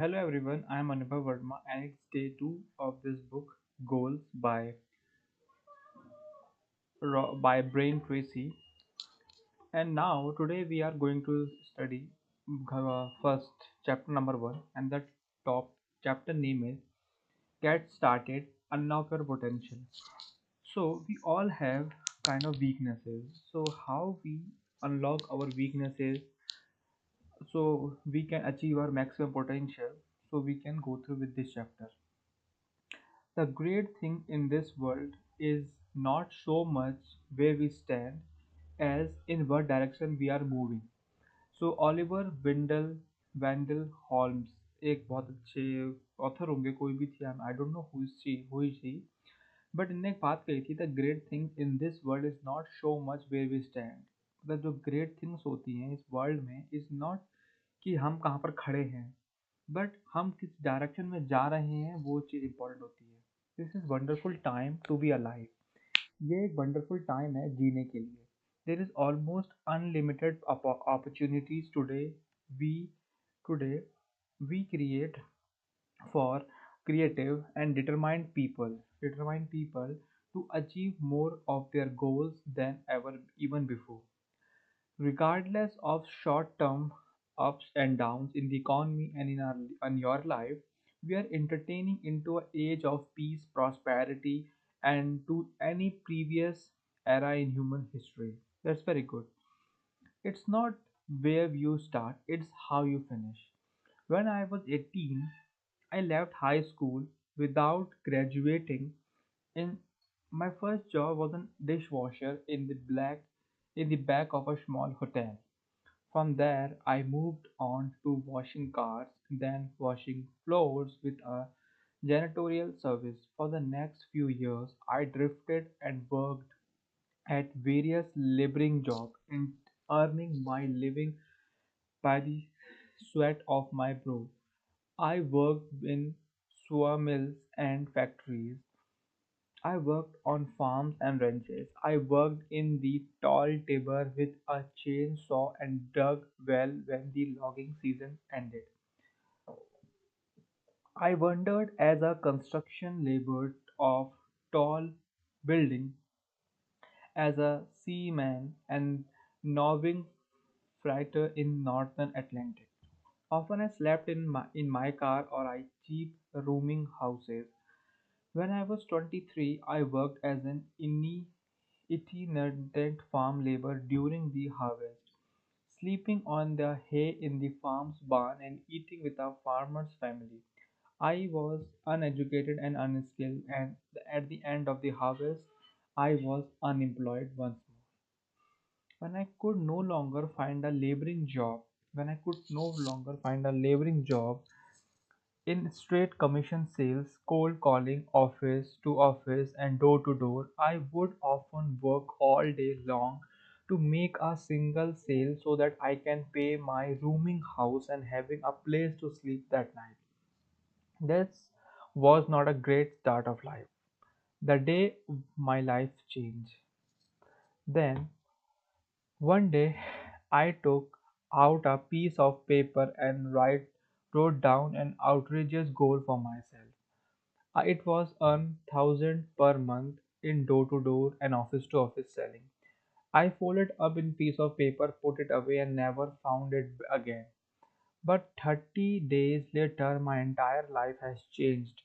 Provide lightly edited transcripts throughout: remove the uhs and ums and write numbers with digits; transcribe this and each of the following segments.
Hello everyone, I am Anubhav Verma and it's day 2 of this book Goals by Brain Tracy. And now today we are going to study first chapter number 1, and the top chapter name is Get Started, Unlock Your Potential. So we all have kind of weaknesses. So how we unlock our weaknesses so we can achieve our maximum potential, so we can go through with this chapter. The great thing in this world is not so much where we stand as in what direction we are moving. So Oliver Wendell Holmes एक बहुत अच्छे author होंगे, कोई भी थी, I don't know who is she, but इनने एक बात कही थी, the great thing in this world is not so much where we stand. मतलब जो ग्रेट थिंग्स होती हैं इस वर्ल्ड में इज नॉट कि हम कहाँ पर खड़े हैं, बट हम किस डायरेक्शन में जा रहे हैं, वो चीज़ इंपॉर्टेंट होती है. This is wonderful time to be alive. ये एक वंडरफुल टाइम है जीने के लिए. There is almost unlimited opportunities we today we create for creative and determined people to achieve more of their goals than ever even before. Regardless of short-term ups and downs in the economy and in your life, we are entertaining into an age of peace, prosperity, and to any previous era in human history. That's very good. It's not where you start, it's how you finish. When I was 18, I left high school without graduating. In my first job was a dishwasher in the back of a small hotel. From there, I moved on to washing cars, then washing floors with a janitorial service. For the next few years, I drifted and worked at various laboring jobs and earning my living by the sweat of my brow. I worked in sawmills and factories. I worked on farms and ranches. I worked in the tall timber with a chainsaw and dug well when the logging season ended. I wandered as a construction laborer of tall building, as a seaman and gnawing freighter in northern Atlantic. Often I slept in my car or I cheap rooming houses. When I was 23, I worked as an itinerant farm laborer during the harvest, sleeping on the hay in the farm's barn and eating with a farmer's family. I was uneducated and unskilled, and at the end of the harvest, I was unemployed once more. When I could no longer find a laboring job, when I could no longer find a laboring job in straight commission sales, cold calling, office to office and door to door, I would often work all day long to make a single sale so that I can pay my rooming house and having a place to sleep that night. This was not a great start of life. The day my life changed. Then one day I took out a piece of paper and wrote down an outrageous goal for myself. It was 1,000 per month in door-to-door and office-to-office selling. I folded up in piece of paper, put it away, and never found it again. But 30 days later, my entire life has changed.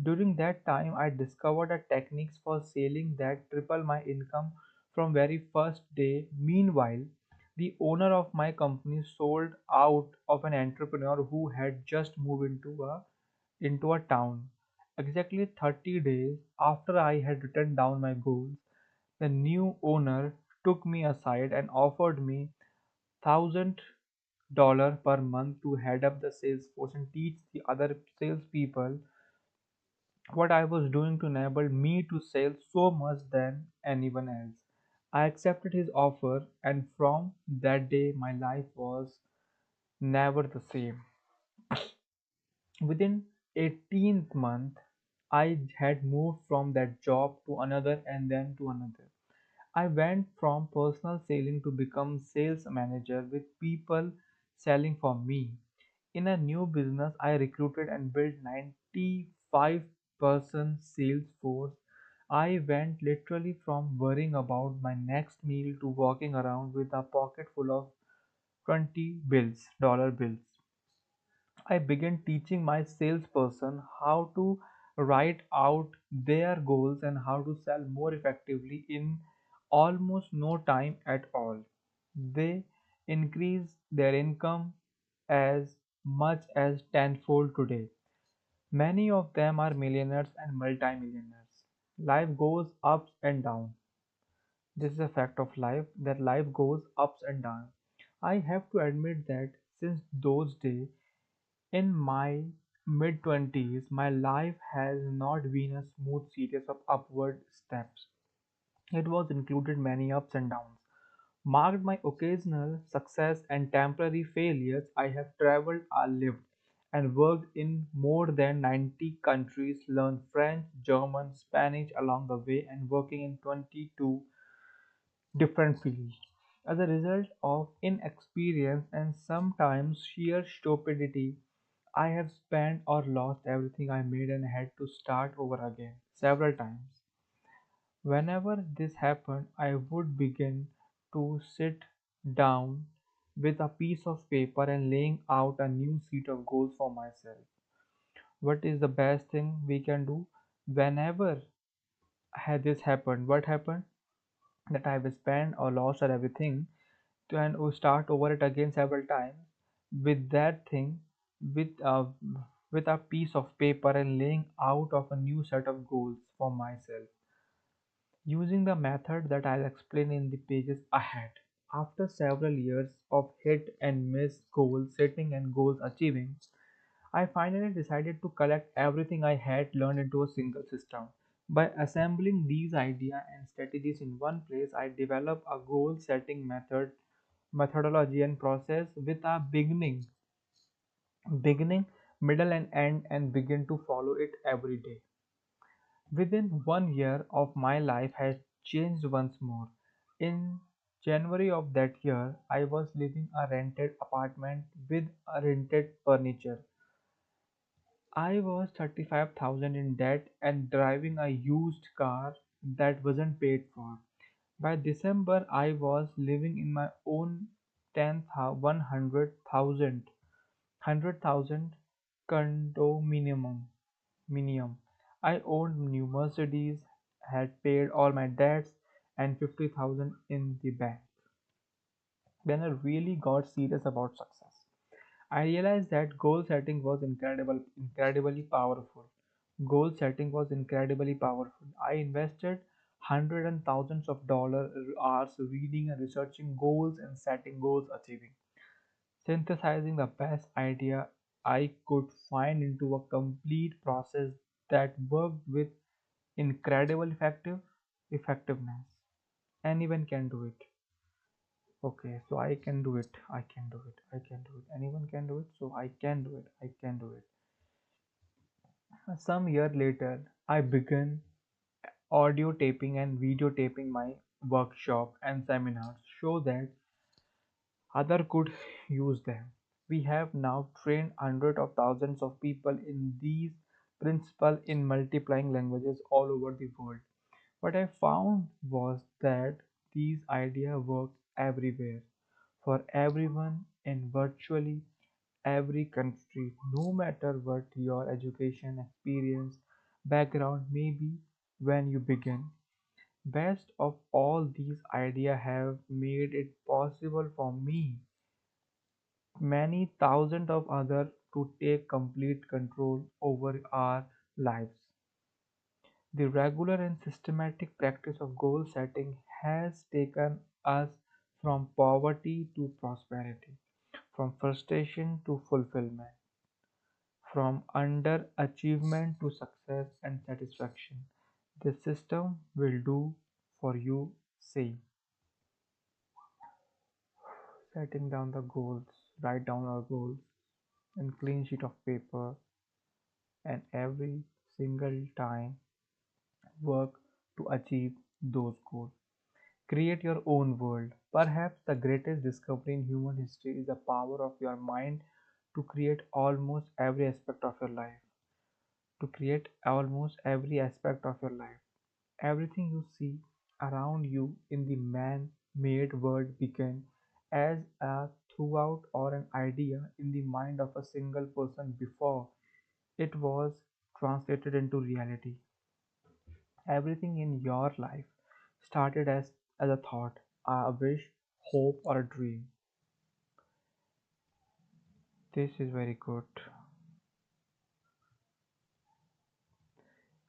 During that time, I discovered a techniques for selling that triple my income from very first day. Meanwhile, the owner of my company sold out of an entrepreneur who had just moved into a town. Exactly 30 days after I had written down my goals, the new owner took me aside and offered me $1,000 per month to head up the sales force and teach the other salespeople what I was doing to enable me to sell so much than anyone else. I accepted his offer, and from that day, my life was never the same. Within 18th month, I had moved from that job to another and then to another. I went from personal selling to become sales manager with people selling for me. In a new business, I recruited and built 95% sales force. I went literally from worrying about my next meal to walking around with a pocket full of 20 dollar bills. I began teaching my salesperson how to write out their goals and how to sell more effectively in almost no time at all. They increased their income as much as tenfold today. Many of them are millionaires and multimillionaires. Life goes ups and downs. This is a fact of life that life goes ups and downs. I have to admit that since those days, in my mid 20s, my life has not been a smooth series of upward steps. It was included many ups and downs. Marked by occasional success and temporary failures, I have traveled, lived, and worked in more than 90 countries, learned French, German, Spanish along the way, and working in 22 different fields. As a result of inexperience and sometimes sheer stupidity, I have spent or lost everything I made and had to start over again several times. Whenever this happened, I would begin to sit down with a piece of paper and laying out a new set of goals for myself. What is the best thing we can do? Whenever had this happened, what happened? That I have spent or lost or everything to and start over it again several times with that thing with uh, with a piece of paper and laying out of a new set of goals for myself using the method that I'll explain in the pages ahead. After several years of hit and miss goal setting and goals achieving, I finally decided to collect everything I had learned into a single system. By assembling these ideas and strategies in one place, I developed a goal setting methodology and process with a beginning, middle and end and begin to follow it every day. Within 1 year of my life had changed once more. In January of that year, I was living a rented apartment with a rented furniture. I was 35,000 in debt and driving a used car that wasn't paid for. By December, I was living in my own 100,000 condominium. Minium. I owned new Mercedes, had paid all my debts, and 50,000 in the bank. Then I really got serious about success. I realized that goal setting was incredibly powerful. Goal setting was incredibly powerful. I invested hundreds and thousands of dollar hours reading and researching goals and setting goals achieving, synthesizing the best idea I could find into a complete process that worked with incredible effectiveness. Anyone can do it. Okay, so I can do it. I can do it. I can do it. Anyone can do it. So I can do it. I can do it. Some year later, I began audio taping and video taping my workshop and seminars so that other could use them. We have now trained hundreds of thousands of people in these principles in multiplying languages all over the world. What I found was that these ideas work everywhere, for everyone in virtually every country, no matter what your education, experience, background may be when you begin. Best of all, these ideas have made it possible for me, many thousands of others, to take complete control over our lives. The regular and systematic practice of goal setting has taken us from poverty to prosperity, from frustration to fulfillment, from underachievement to success and satisfaction. This system will do for you same. Setting down the goals, write down our goals in clean sheet of paper and every single time work to achieve those goals. Create your own world. Perhaps the greatest discovery in human history is the power of your mind to create almost every aspect of your life. To create almost every aspect of your life. Everything you see around you in the man made world began as a thought or an idea in the mind of a single person before it was translated into reality. Everything in your life started as a thought, a wish, hope, or a dream. This is very good.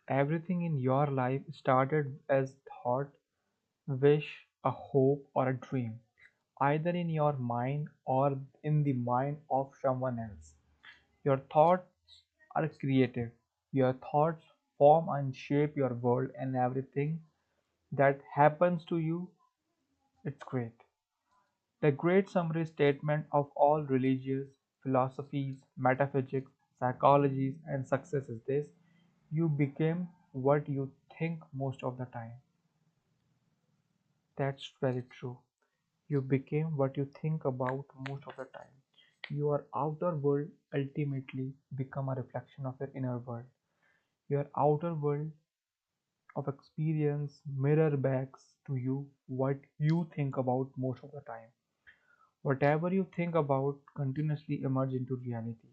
Everything in your life started as thought, wish, a hope, or a dream, either in your mind or in the mind of someone else. Your thoughts are creative. Your thoughts form and shape your world, and everything that happens to you, it's great. The great summary statement of all religious philosophies, metaphysics, psychologies, and success is this: you became what you think most of the time. That's very true. You became what you think about most of the time. Your outer world ultimately become a reflection of your inner world. Your outer world of experience mirror backs to you what you think about most of the time. Whatever you think about continuously emerge into reality.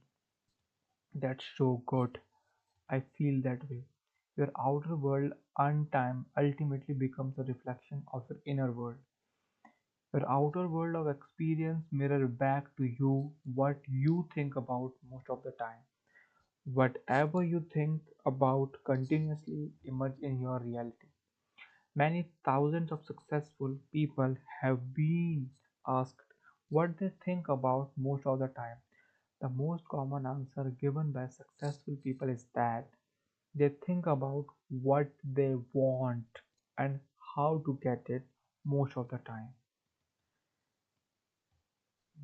That's so good. I feel that way. Your outer world on time ultimately becomes a reflection of your inner world. Your outer world of experience mirror back to you what you think about most of the time. Whatever you think about continuously emerge in your reality. Many thousands of successful people have been asked what they think about most of the time. The most common answer given by successful people is that they think about what they want and how to get it most of the time.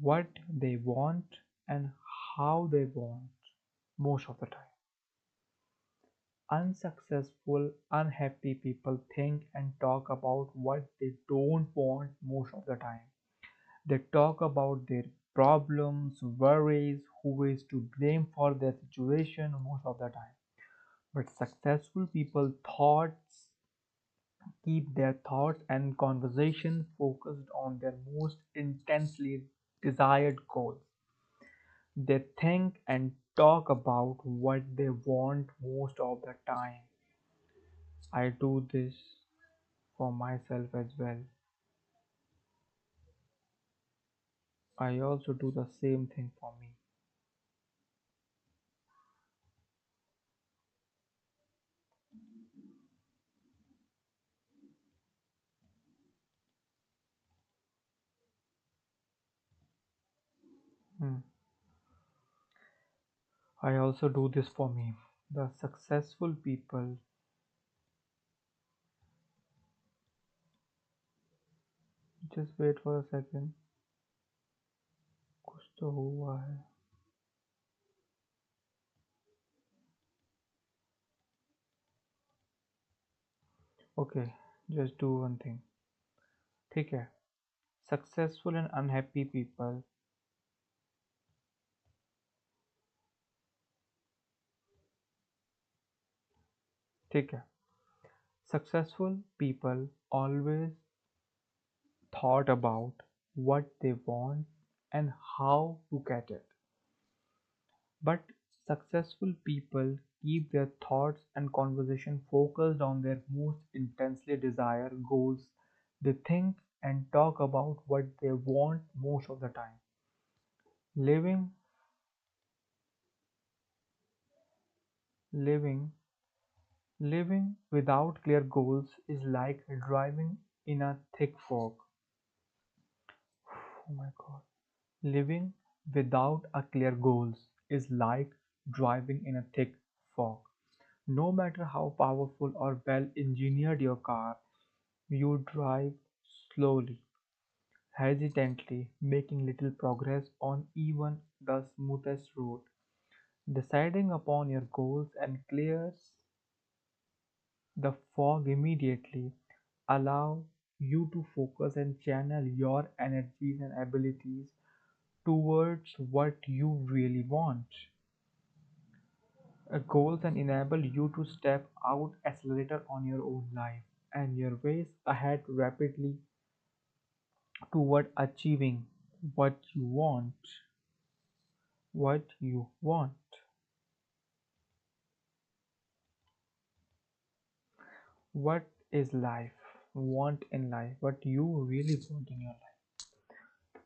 What they want and how they want most of the time. Unsuccessful, unhappy people think and talk about what they don't want most of the time. They talk about their problems, worries, who is to blame for their situation most of the time. But successful people thoughts keep their thoughts and conversation focused on their most intensely desired goals. They think and talk about what they want most of the time. I do this for myself as well. I also do the same thing for me. Hmm. I also do this for me. The successful people, just wait for a second. कुछ तो हुआ है. Okay, just do one thing. ठीक है. Successful and unhappy people. ठीक है. Successful people always thought about what they want and how to get it. But successful people keep their thoughts and conversation focused on their most intensely desired goals. They think and talk about what they want most of the time. Living, living, living without clear goals is like driving in a thick fog. Oh my god. Living without a clear goals is like driving in a thick fog. No matter how powerful or well engineered your car, you drive slowly, hesitantly, making little progress on even the smoothest road. Deciding upon your goals and clears the fog immediately allow you to focus and channel your energies and abilities towards what you really want. Goals and enable you to step out accelerator on your own life and your ways ahead rapidly toward achieving what you want. What you want. What is life? Want in life? What you really want in your life?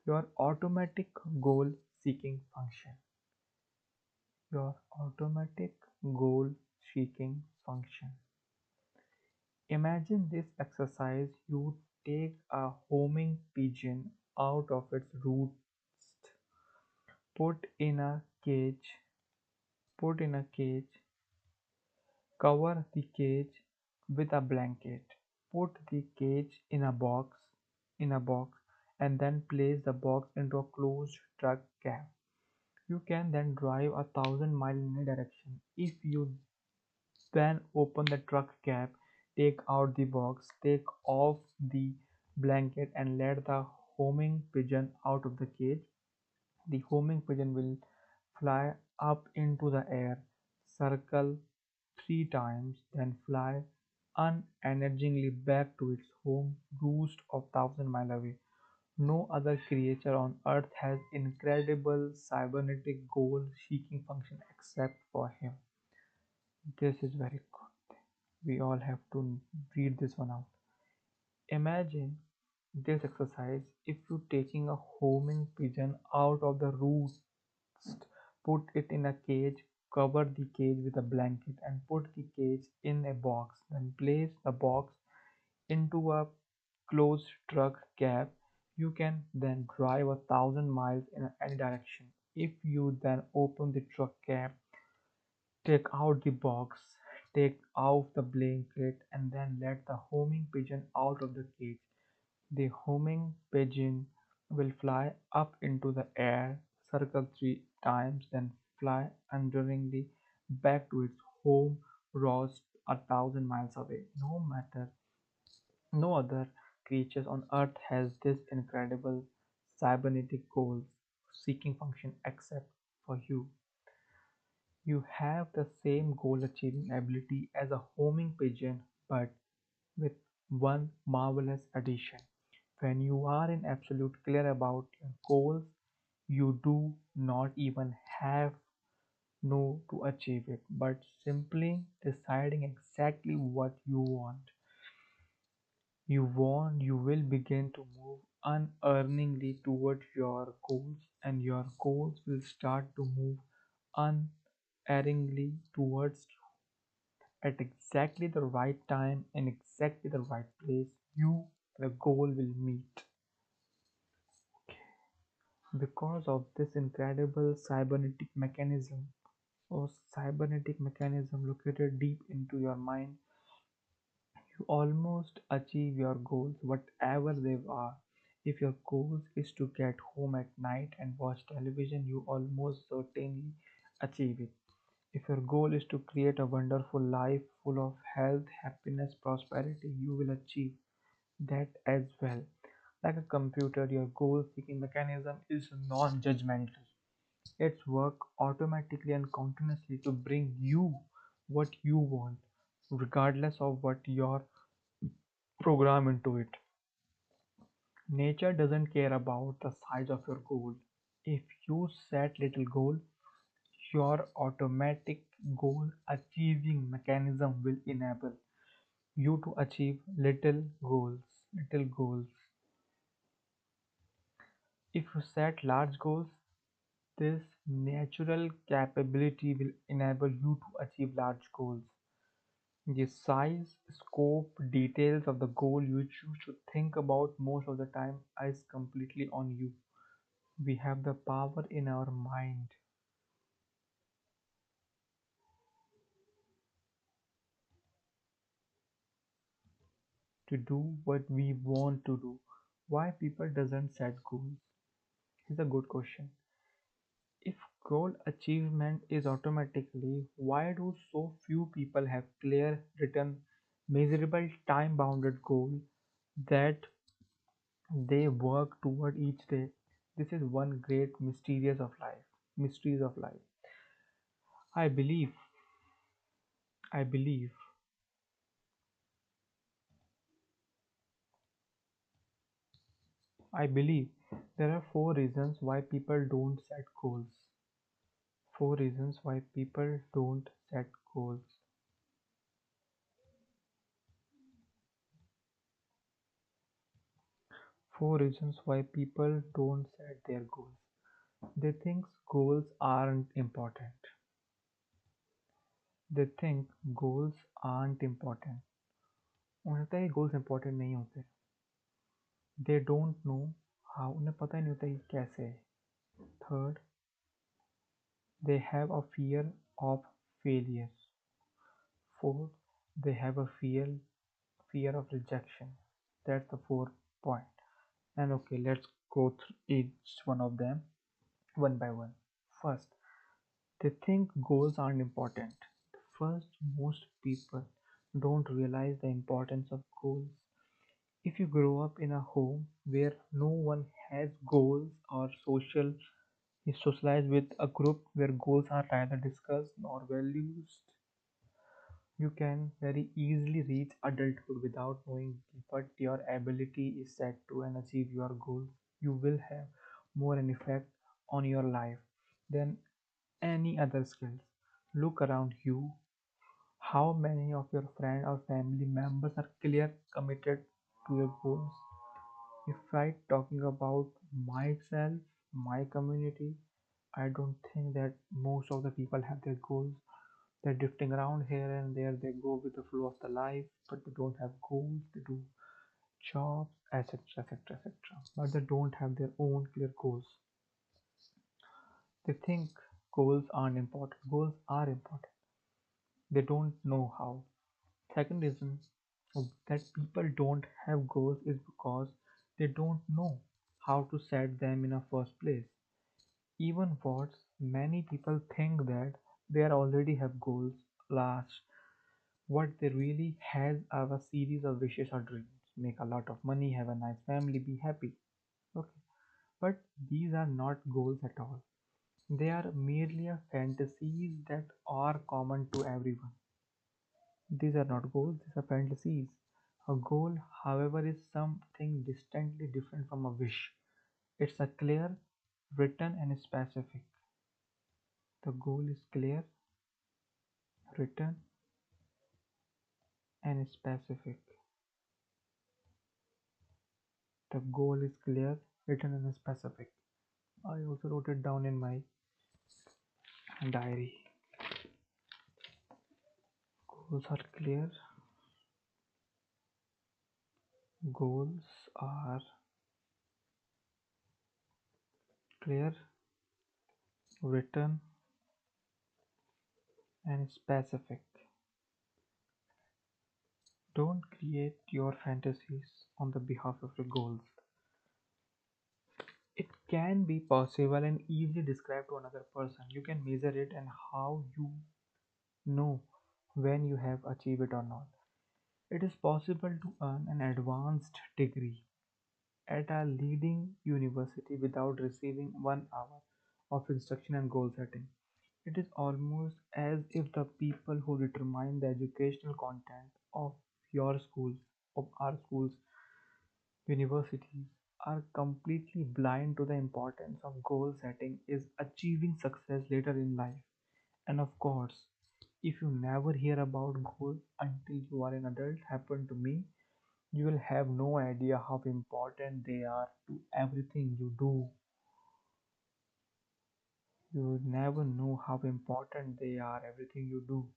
Your automatic goal seeking function. Your automatic goal seeking function. Imagine this exercise. You take a homing pigeon out of its roost, put in a cage, put in a cage, cover the cage with a blanket, put the cage in a box, and then place the box into a closed truck cab. You can then drive 1,000 miles in any direction. If you then open the truck cab, take out the box, take off the blanket, and let the homing pigeon out of the cage. The homing pigeon will fly up into the air, circle 3 times, then fly unenergically back to its home roost of 1,000 miles away. No other creature on Earth has incredible cybernetic goal-seeking function except for him. This is very good. We all have to read this one out. Imagine this exercise. If you taking a homing pigeon out of the roost, put it in a cage, cover the cage with a blanket, and put the cage in a box. Then place the box into a closed truck cab. You can then drive 1,000 miles in any direction. If you then open the truck cab, take out the box, take off the blanket, and then let the homing pigeon out of the cage. The homing pigeon will fly up into the air, circle 3 times, then fly enduringly back to its home roost 1,000 miles away. No other creatures on Earth has this incredible cybernetic goal seeking function except for you. You have the same goal achieving ability as a homing pigeon, but with one marvelous addition. When you are in absolute clear about your goals, you do not even have know to achieve it, but simply deciding exactly what you want. You will begin to move unearningly towards your goals, and your goals will start to move unerringly towards you at exactly the right time in exactly the right place. The goal will meet. Because of this incredible cybernetic mechanism located deep into your mind, you almost achieve your goals, whatever they are. If your goal is to get home at night and watch television, you almost certainly achieve it. If your goal is to create a wonderful life full of health, happiness, prosperity, you will achieve that as well. Like a computer, your goal seeking mechanism is non judgmental. It's work automatically and continuously to bring you what you want, regardless of what your program into it. Nature doesn't care about the size of your goal. If you set little goal, your automatic goal achieving mechanism will enable you to achieve little goals. Little goals. If you set large goals, this natural capability will enable you to achieve large goals. The size, scope, details of the goal you choose to think about most of the time is completely on you. We have the power in our mind to do what we want to do. Why people doesn't set goals? Is a good question. If goal achievement is automatically, why do so few people have clear, written, measurable, time-bounded goal that they work toward each day? This is one great mysterious of life. Mysteries of life. I believe, I believe, I believe there are four reasons why people don't set goals. Four reasons why people don't set goals. Four reasons why people don't set their goals. They think goals aren't important. They think goals aren't important. उन्हें लगता है goals important नहीं होते. They don't know how. उन्हें पता ही नहीं होता कि कैसे है. Third, they have a fear of failure. Fourth, they have a fear of rejection. That's the fourth point. And okay, let's go through each one of them one by one. First, they think goals aren't important. First, most people don't realize the importance of goals. If you grow up in a home where no one has goals or you socialize with a group where goals are neither discussed nor valued, you can very easily reach adulthood without knowing what your ability is set to and achieve your goals. You will have more an effect on your life than any other skills. Look around you. How many of your friends or family members are clear committed to your goals? If I talking about myself, my community, I don't think that most of the people have their goals. They're drifting around here and there. They go with the flow of the life, but they don't have goals. They do jobs, etc., etc., etc. But they don't have their own clear goals. They think goals aren't important. Goals are important. They don't know how. Second reason that people don't have goals is because they don't know how to set them in a first place. Even worse, many people think that they already have goals. Last, what they really has are a series of wishes or dreams. Make a lot of money, have a nice family, be happy. Okay. But these are not goals at all. They are merely a fantasies that are common to everyone. These are not goals, these are fantasies. A goal, however, is something distinctly different from a wish. It's a clear, written, and specific. The goal is clear, written, and specific. The goal is clear, written, and specific. I also wrote it down in my diary. Goals are clear. Goals are clear, written, and specific. Don't create your fantasies on the behalf of your goals. It can be possible and easily described to another person. You can measure it and how you know when you have achieved it or not. It is possible to earn an advanced degree at a leading university without receiving 1 hour of instruction and goal setting. It is almost as if the people who determine the educational content of your schools, of our schools, universities, are completely blind to the importance of goal setting is achieving success later in life. And of course, if you never hear about goals until you are an adult, happen to me, you will have no idea how important they are to everything you do. You will never know how important they are, everything you do.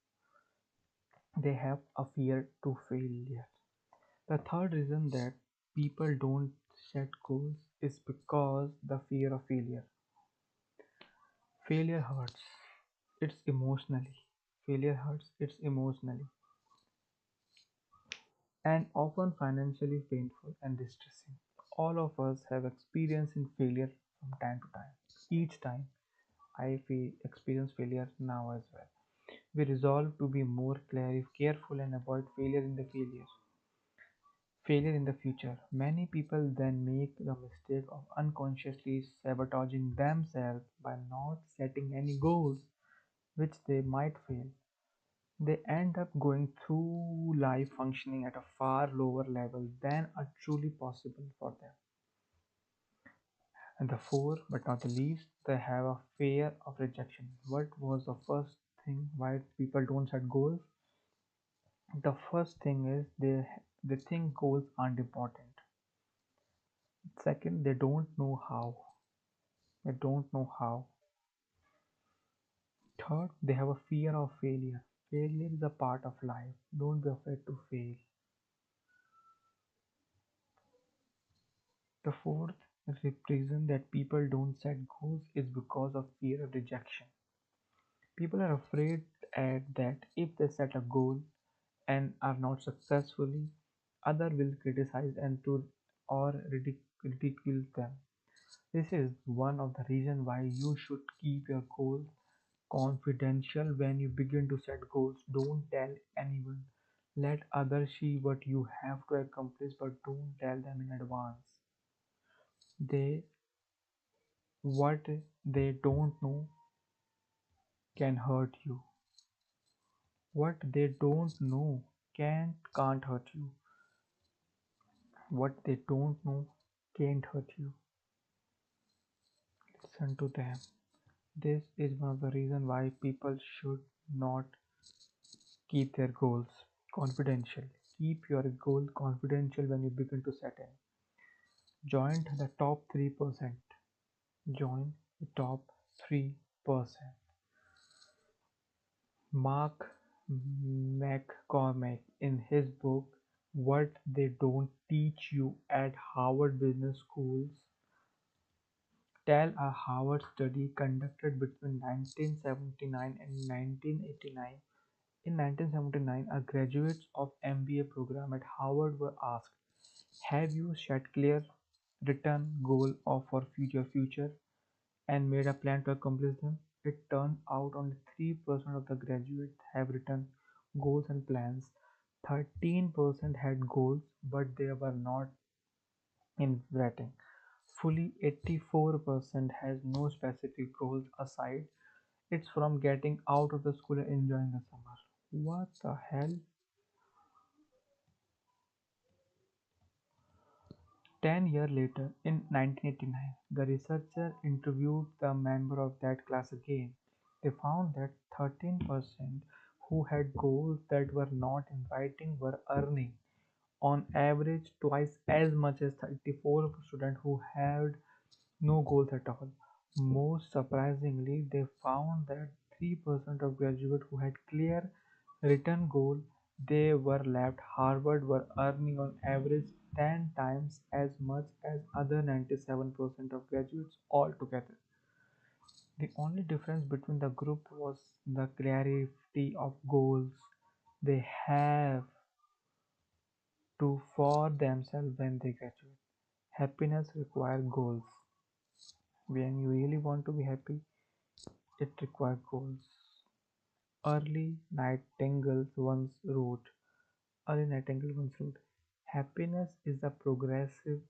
They have a fear to failure. The third reason that people don't set goals is because the fear of failure. Failure hurts. It's emotionally. Failure hurts. It's emotionally and often financially painful and distressing. All of us have experience in failure from time to time. Each time experience failure now as well. We resolve to be more careful and avoid failure in the failure. Failure in the future. Many people then make the mistake of unconsciously sabotaging themselves by not setting any goals, which they might fail. They end up going through life functioning at a far lower level than are truly possible for them. And the fourth, but not the least, they have a fear of rejection. What was the first thing why people don't set goals? The first thing is they think goals aren't important. Second, they don't know how. They don't know how. Third, they have a fear of failure. Failure is a part of life. Don't be afraid to fail. The fourth reason that people don't set goals is because of fear of rejection. People are afraid that if they set a goal and are not successfully, other will criticize and to or ridicule them. This is one of the reasons why you should keep your goals confidential when you begin to set goals. Don't tell anyone. Let others see what you have to accomplish, but don't tell them in advance. They what they don't know can hurt you. What they don't know can't hurt you. What they don't know can't hurt you. Listen to them. This is one of the reasons why people should not keep their goals confidential. Keep your goal confidential when you begin to set in. Join the top 3%. Join the top 3%. Mark McCormack, in his book What They Don't Teach You at Harvard Business Schools, tell a Harvard study conducted between 1979 and 1989. In 1979, a graduates of MBA program at Harvard were asked, "Have you set clear written goal of for future and made a plan to accomplish them?" It turned out only 3% of the graduates have written goals and plans. 13% had goals, but they were not in writing. Fully 84% has no specific goals aside. It's from getting out of the school and enjoying the summer. What the hell? 10 years later, in 1989, the researcher interviewed the members of that class again. They found that 13% who had goals that were not in writing were earning, on average, twice as much as 34 students who had no goals at all. Most surprisingly, they found that 3% of graduates who had clear written goals they were left Harvard were earning on average 10 times as much as other 97% of graduates altogether. The only difference between the group was the clarity of goals they have to for themselves when they graduate. Happiness requires goals. When you really want to be happy, it requires goals. Early Nightingale once wrote, Early Nightingale once wrote, "Happiness is the progressive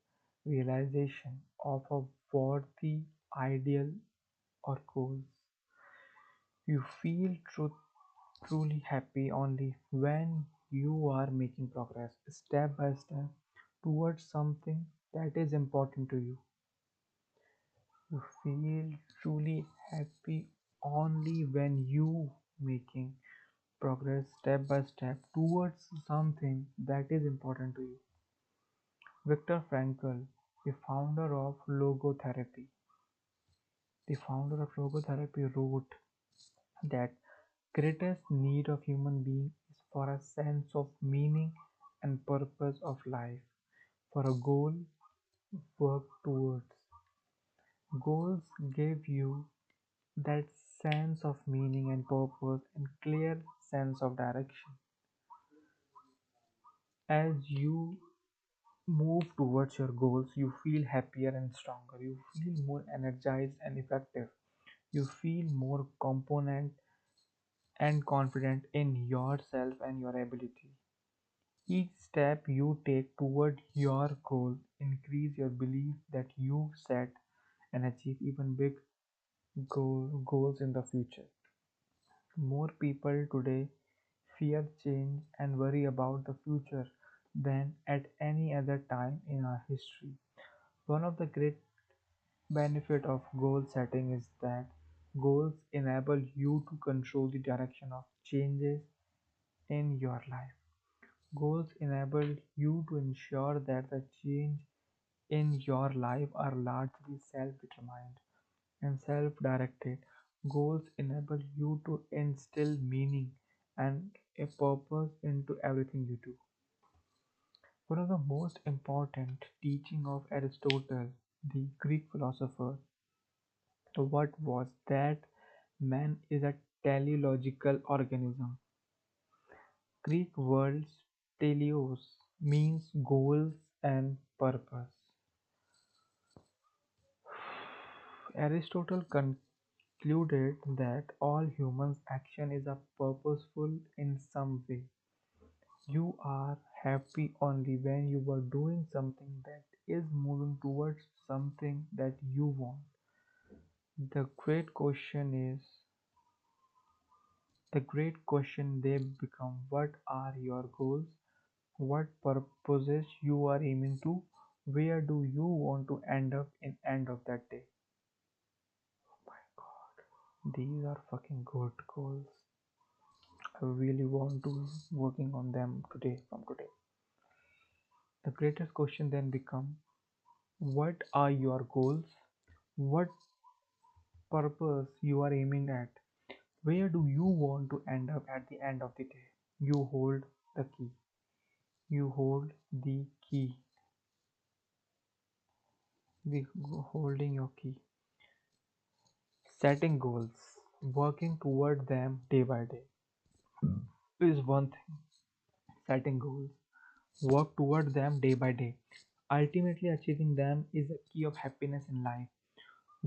realization of a worthy ideal or goals. You feel truly happy only when you are making progress, step by step, towards something that is important to you. You feel truly happy only when you making progress step by step towards something that is important to you." Viktor Frankl, the founder of logotherapy wrote that greatest need of human being is for a sense of meaning and purpose of life, for a goal work towards. Goals give you that sense of meaning and purpose and clear sense of direction. As you move towards your goals, you feel happier and stronger. You feel more energized and effective. You feel more component and confident in yourself and your ability. Each step you take toward your goal increase your belief that you set and achieve even big goals in the future. More people today fear change and worry about the future than at any other time in our history. One of the great benefits of goal setting is that goals enable you to control the direction of changes in your life. Goals enable you to ensure that the change in your life are largely self-determined and self-directed. Goals enable you to instill meaning and a purpose into everything you do. One of the most important teaching of Aristotle, the Greek philosopher, what was that man is a teleological organism. Greek words teleos means goals and purpose. Aristotle concluded that all humans' action is a purposeful in some way. You are happy only when you are doing something that is moving towards something that you want. The great question is the great question they become, what are your goals? What purposes you are aiming to? Where do you want to end up in end of that day? My God, these are fucking good goals. I really want to working on them today from today. The greatest question then become, what are your goals? What purpose you are aiming at? Where do you want to end up at the end of the day? You hold the key. You hold the key. The holding your key. Setting goals, working toward them day by day is one thing. Setting goals, work toward them day by day. Ultimately, achieving them is the key of happiness in life.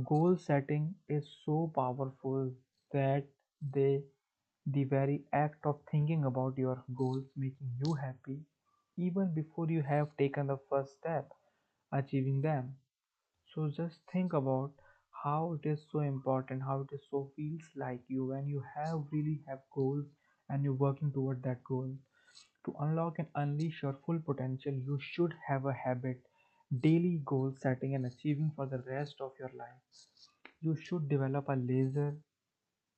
Goal setting is so powerful that they the very act of thinking about your goals making you happy even before you have taken the first step achieving them. So just think about how it is so important, how it is so feels like you when you have really have goals and you're working toward that goal. To unlock and unleash your full potential, you should have a habit, daily goal setting and achieving for the rest of your life. You should develop a laser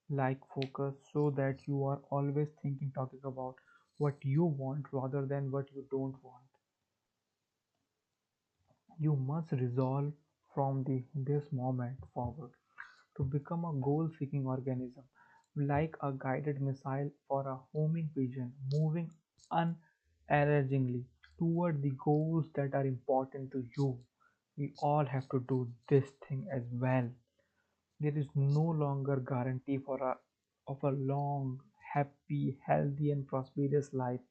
like focus so that you are always thinking, talking about what you want rather than what you don't want. You must resolve from this moment forward to become a goal seeking organism, like a guided missile or a homing pigeon, moving unerringly toward the goals that are important to you. We all have to do this thing as well. There is no longer guarantee of a long, happy, healthy, and prosperous life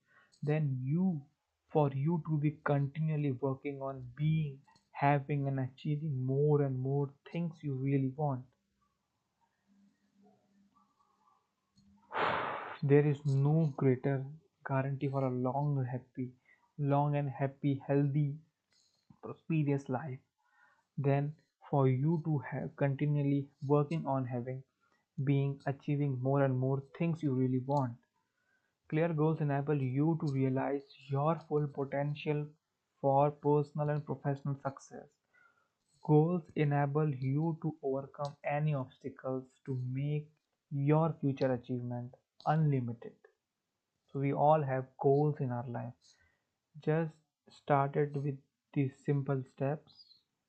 than for you to be continually working on being, having, and achieving more and more things you really want. There is no greater guarantee for a long and happy, healthy, prosperous life than for you to have continually working on having, being, achieving more and more things you really want. Clear goals enable you to realize your full potential for personal and professional success. Goals enable you to overcome any obstacles to make your future achievement unlimited. So we all have goals in our life. Just started with the simple steps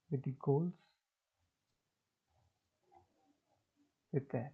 with the goals with that.